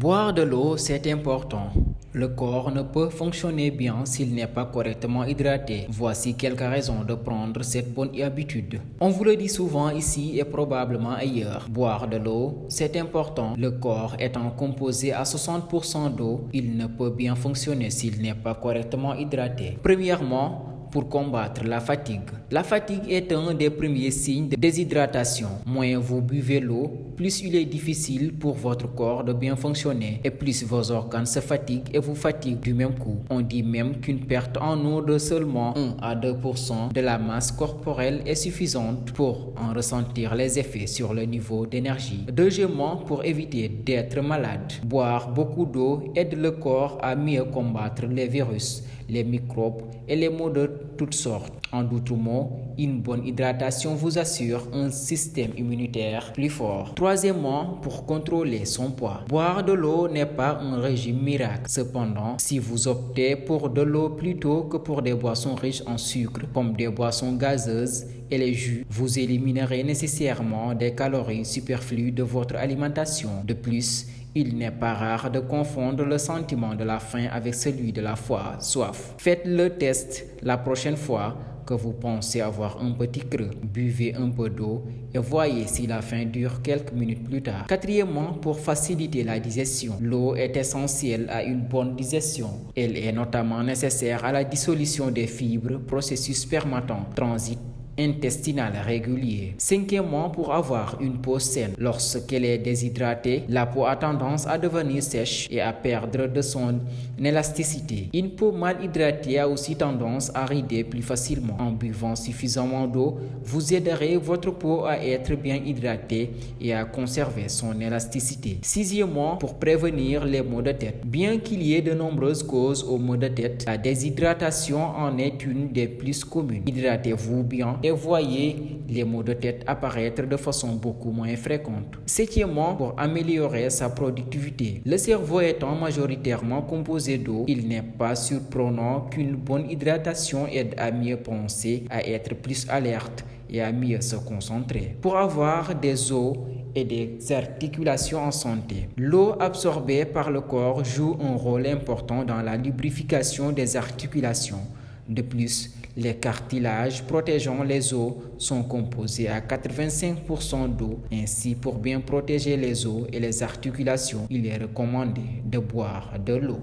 Boire de l'eau, c'est important. Le corps ne peut fonctionner bien s'il n'est pas correctement hydraté. Voici quelques raisons de prendre cette bonne habitude. On vous le dit souvent ici et probablement ailleurs. Boire de l'eau, c'est important. Le corps étant composé à 60% d'eau, il ne peut bien fonctionner s'il n'est pas correctement hydraté. Premièrement, pour combattre la fatigue. La fatigue est un des premiers signes de déshydratation. Moins vous buvez l'eau, plus il est difficile pour votre corps de bien fonctionner et plus vos organes se fatiguent et vous fatiguent du même coup. On dit même qu'une perte en eau de seulement 1 à 2% de la masse corporelle est suffisante pour en ressentir les effets sur le niveau d'énergie. Deuxièmement, pour éviter d'être malade. Boire beaucoup d'eau aide le corps à mieux combattre les virus, les microbes et les maux de toutes sortes. En d'autres mots, une bonne hydratation vous assure un système immunitaire plus fort. Troisièmement, pour contrôler son poids. Boire de l'eau n'est pas un régime miracle. Cependant, si vous optez pour de l'eau plutôt que pour des boissons riches en sucre, comme des boissons gazeuses et les jus, vous éliminerez nécessairement des calories superflues de votre alimentation. De plus, il n'est pas rare de confondre le sentiment de la faim avec celui de la soif. Faites le test la prochaine fois que vous pensez avoir un petit creux. Buvez un peu d'eau et voyez si la faim dure quelques minutes plus tard. Quatrièmement, pour faciliter la digestion. L'eau est essentielle à une bonne digestion. Elle est notamment nécessaire à la dissolution des fibres, processus permettant transit intestinal régulier. Cinquièmement, pour avoir une peau saine. Lorsqu'elle est déshydratée, la peau a tendance à devenir sèche et à perdre de son élasticité. Une peau mal hydratée a aussi tendance à rider plus facilement. En buvant suffisamment d'eau, vous aiderez votre peau à être bien hydratée et à conserver son élasticité. Sixièmement, pour prévenir les maux de tête. Bien qu'il y ait de nombreuses causes aux maux de tête, la déshydratation en est une des plus communes. Hydratez-vous bien et voyez les maux de tête apparaître de façon beaucoup moins fréquente. Septièmement, pour améliorer sa productivité. Le cerveau étant majoritairement composé d'eau, il n'est pas surprenant qu'une bonne hydratation aide à mieux penser, à être plus alerte et à mieux se concentrer. Pour avoir des os et des articulations en santé. L'eau absorbée par le corps joue un rôle important dans la lubrification des articulations. De plus, les cartilages protégeant les os sont composés à 85% d'eau. Ainsi, pour bien protéger les os et les articulations, il est recommandé de boire de l'eau.